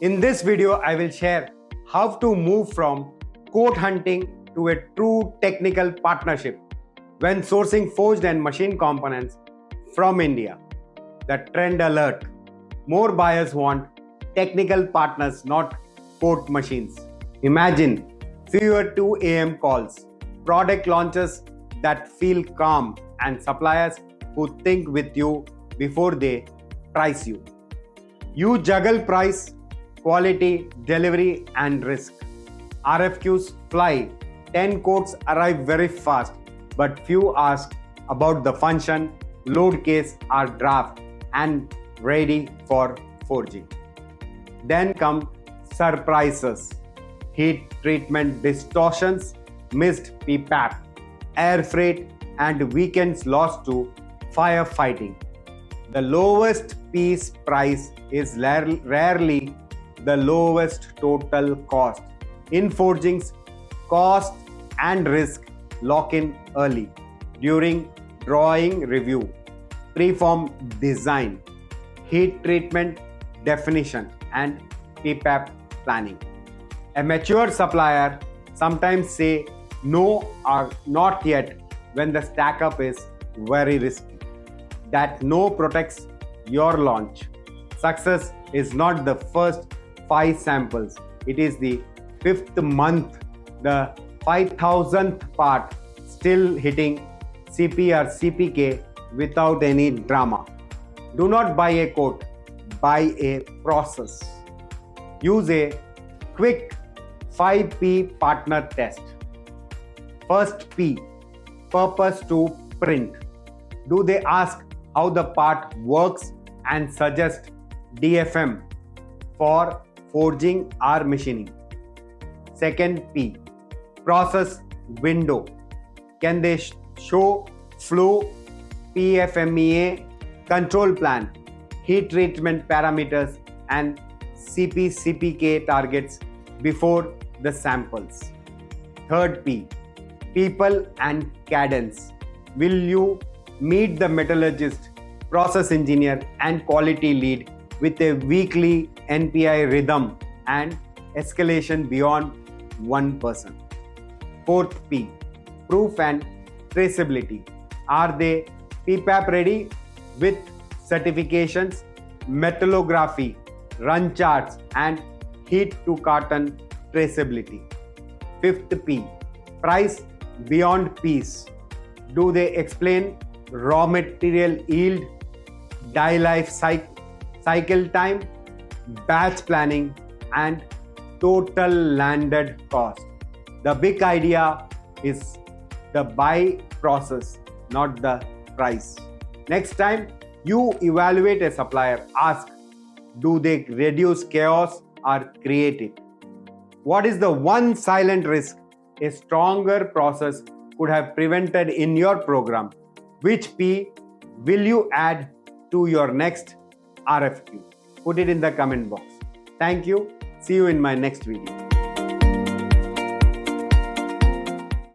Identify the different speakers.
Speaker 1: In this video, I will share how to move from quote hunting to a true technical partnership when sourcing forged and machine components from India. The trend alert. More buyers want technical partners, not quote machines. Imagine fewer 2 a.m. calls, product launches that feel calm, and suppliers who think with you before they price you. You juggle price, quality, delivery, and risk. RFQs fly, 10 quotes arrive very fast, but few ask about the function, load case, or draft, and ready for forging. Then come surprises, heat treatment distortions, missed PPAP, air freight, and weekends lost to firefighting. The lowest piece price is rarely the lowest total cost. In forgings, cost and risk lock in early during drawing review, preform design, heat treatment definition, and PPAP planning. A mature supplier sometimes say no or not yet when the stack up is very risky. That no protects your launch. Success is not the first 5 samples, it is the 5th month, the 5,000th part, still hitting CP or CPK without any drama. Do not buy a quote, buy a process. Use a quick 5P partner test. First P, purpose to print. Do they ask how the part works and suggest DFM for forging or machining? Second P, process window. Can they show flow, PFMEA, control plan, heat treatment parameters, and CP/CPK targets before the samples? Third P, people and cadence. Will you meet the metallurgist, process engineer, and quality lead with a weekly NPI rhythm and escalation beyond one person? Fourth P, proof and traceability. Are they PPAP ready with certifications, metallography, run charts, and heat to carton traceability? Fifth P, price beyond piece. Do they explain raw material yield, die life cycle time, batch planning, and total landed cost? The big idea is the buy process, not the price. Next time you evaluate a supplier, ask, do they reduce chaos or create it? What is the one silent risk a stronger process could have prevented in your program? Which P will you add to your next RFQ? Put it in the comment box. Thank you. See you in my next video.